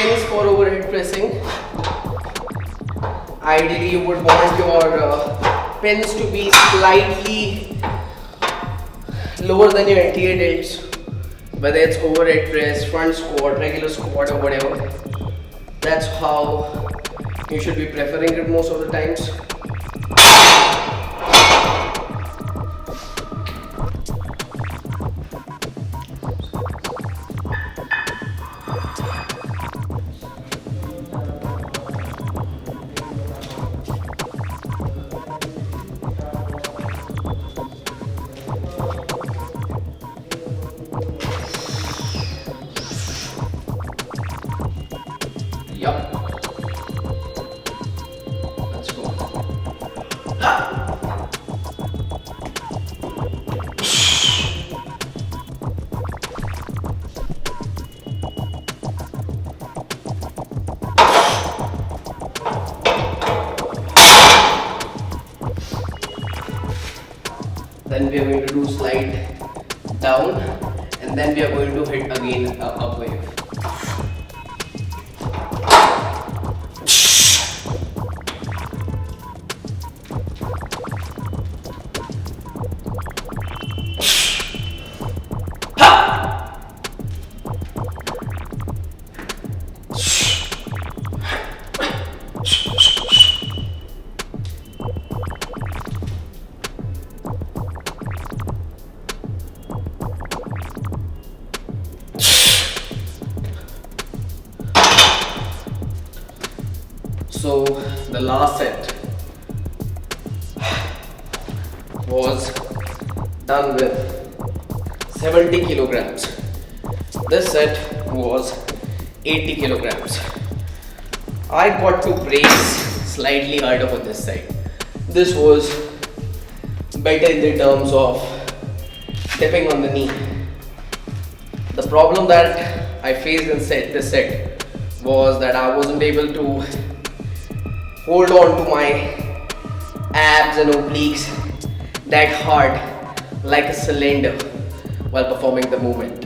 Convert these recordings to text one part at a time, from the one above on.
pins for overhead pressing. Ideally, you would want your pins to be slightly lower than your anterior delts, whether it's overhead press, front squat, regular squat, or whatever. That's how you should be preferring it most of the times. Yup. Let's go. Then we are going to do slide down, and then we are going to hit again up wave. So the last set was done with 70 kilograms. This set was 80 kilograms. I got to brace slightly harder for this side. This was better in the terms of dipping on the knee. The problem that I faced in this set was that I wasn't able to hold on to my abs and obliques that hard like a cylinder while performing the movement.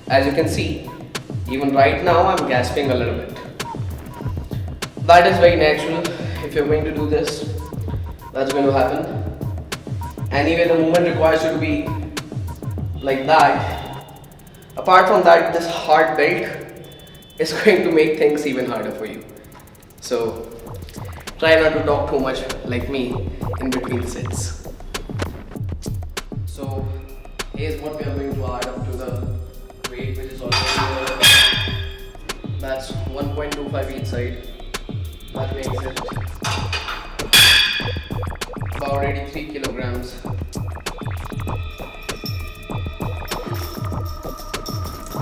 As you can see, even right now I'm gasping a little bit. That is very natural. If you're going to do this, that's going to happen. Anyway, the movement requires you to be like that. Apart from that, this hard belt is going to make things even harder for you. So try not to talk too much like me in between sets. So here's what we are going to add up to the weight, which is already that's 1.25 each side. That makes it about 83 kilograms.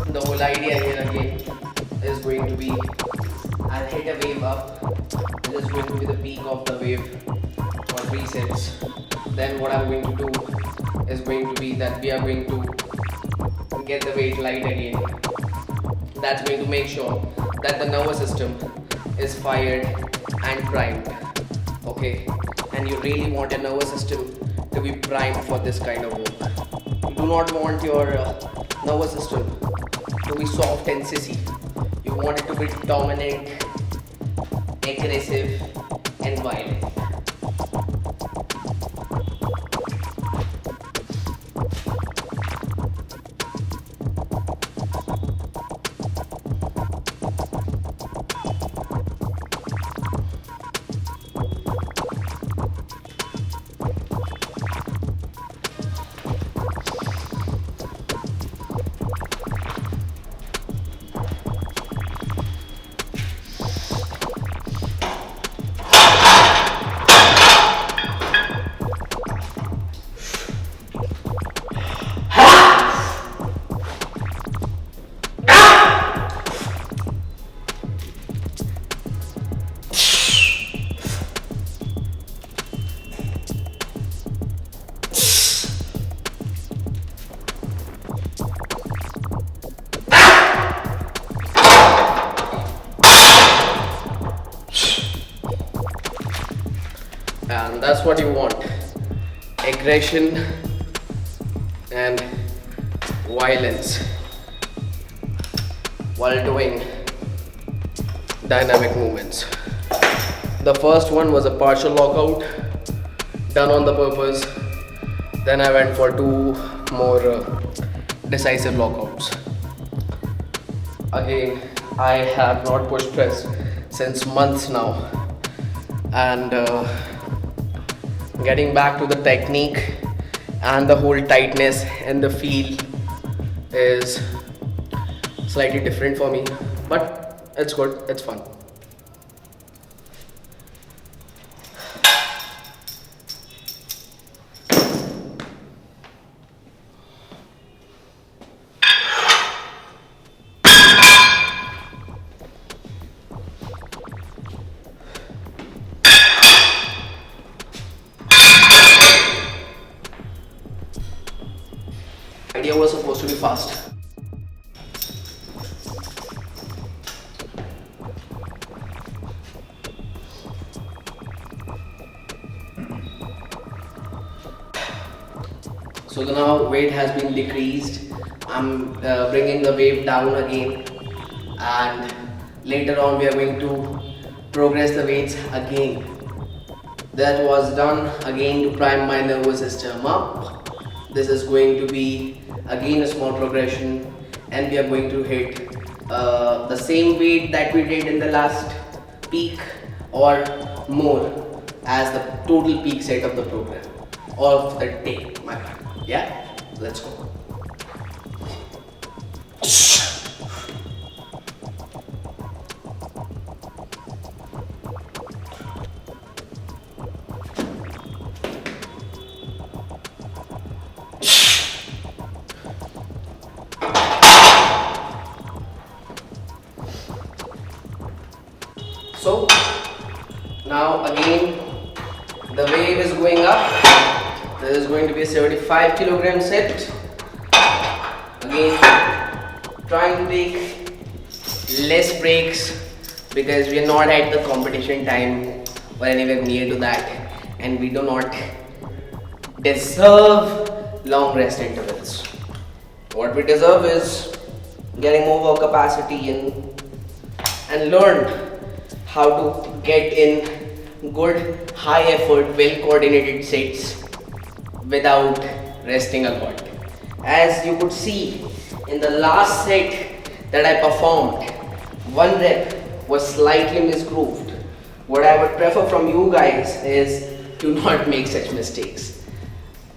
The whole idea here again is going to be, I'll hit a wave up. This is going to be the peak of the wave for 3 sets. Then what I'm going to do is going to be that we are going to get the weight light again. That's going to make sure that the nervous system is fired and primed. Okay, and you really want your nervous system to be primed for this kind of work. You do not want your nervous system to be soft and sissy. You want it to be dominant, aggressive and violent. And that's what you want: aggression and violence while doing dynamic movements. The first one was a partial lockout done on the purpose. Then I went for two more decisive lockouts. Again, I have not push press since months now, and getting back to the technique and the whole tightness and the feel is slightly different for me, but it's good, it's fun. Idea was supposed to be fast. So now weight has been decreased. I'm bringing the weight down again, and later on we are going to progress the weights again. That was done again to prime my nervous system up. This is going to be again a small progression, and we are going to hit the same weight that we did in the last peak or more as the total peak set of the program or of the day, my friend. Yeah, let's go. So now again the wave is going up. There is going to be a 75 kilogram set. Again trying to take less breaks because we are not at the competition time or anywhere near to that, and we do not deserve long rest intervals. What we deserve is getting more work capacity in and learn how to get in good, high effort, well coordinated sets without resting a lot. As you could see in the last set that I performed, one rep was slightly misgrooved. What I would prefer from you guys is to not make such mistakes.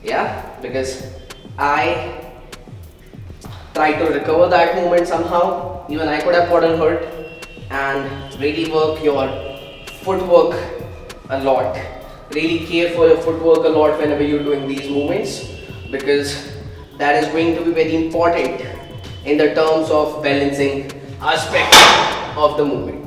Yeah, because I tried to recover that movement somehow. Even I could have gotten hurt. And really work your footwork a lot. Really care for your footwork a lot whenever you're doing these movements, because that is going to be very important in the terms of balancing aspect of the movement.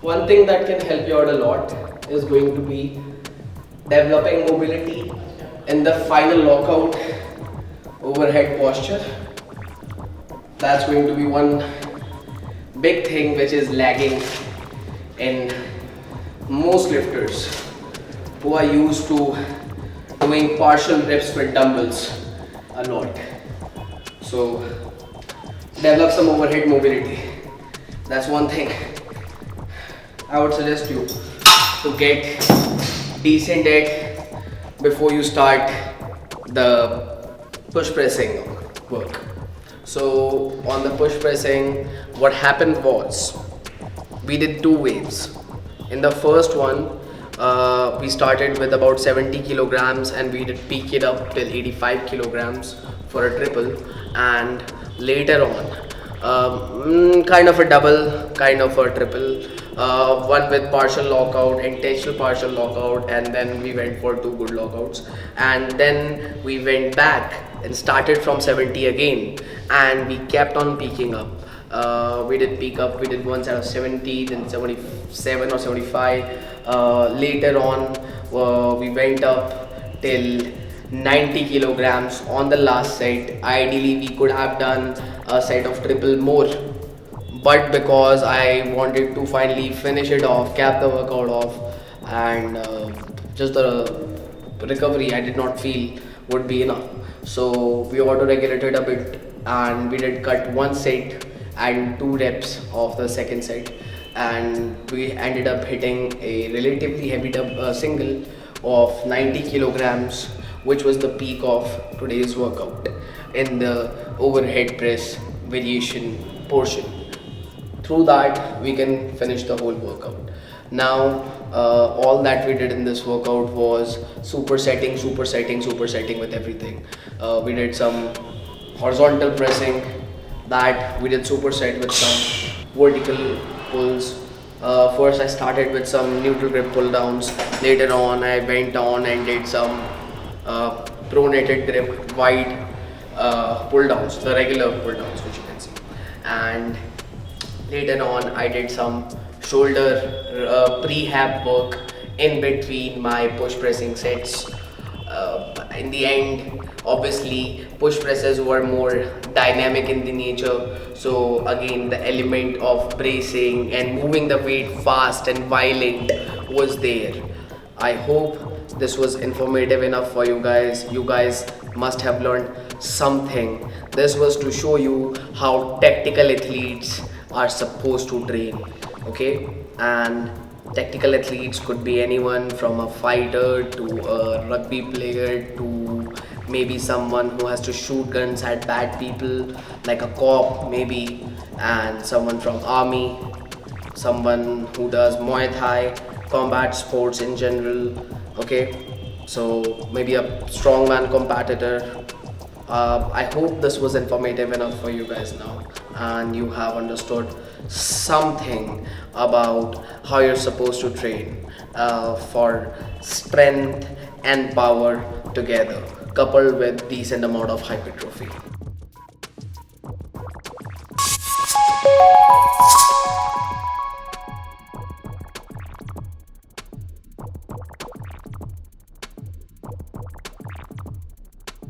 One thing that can help you out a lot is going to be developing mobility in the final lockout overhead posture. That's going to be one big thing which is lagging in most lifters who are used to doing partial reps with dumbbells a lot. So develop some overhead mobility. That's one thing I would suggest you to get decent at before you start the push pressing work. So on the push pressing, what happened was we did two waves. In the first one, we started with about 70 kilograms and we did peak it up till 85 kilograms for a triple, and later on Kind of a double, kind of a triple. One with partial lockout, intentional partial lockout, and then we went for two good lockouts. And then we went back and started from 70 again, and we kept on peaking up. We did peak up, we did one set of 70, then 77 or 75. Later on, we went up till 90 kilograms on the last set. Ideally, we could have done a set of triple more, but because I wanted to finally finish it off, cap the workout off, and just the recovery I did not feel would be enough. So we auto regulated a bit and we did cut one set and two reps of the second set, and we ended up hitting a relatively heavy single of 90 kilograms, which was the peak of today's workout in the overhead press variation portion. Through that we can finish the whole workout. Now all that we did in this workout was supersetting with everything. We did some horizontal pressing, that we did superset with some vertical pulls. First I started with some neutral grip pull downs. Later on I went on and did some pronated grip wide pull downs, the regular pull downs which you can see. And later on I did some shoulder prehab work in between my push pressing sets. In the end, obviously push presses were more dynamic in the nature, so again the element of bracing and moving the weight fast and violent was there. I hope this was informative enough for you guys. You guys must have learned something. This was to show you how tactical athletes are supposed to train, okay? And tactical athletes could be anyone from a fighter to a rugby player to maybe someone who has to shoot guns at bad people, like a cop maybe, and someone from army, someone who does Muay Thai, combat sports in general, okay? So maybe a strongman competitor. I hope this was informative enough for you guys now, and you have understood something about how you're supposed to train for strength and power together, coupled with decent amount of hypertrophy.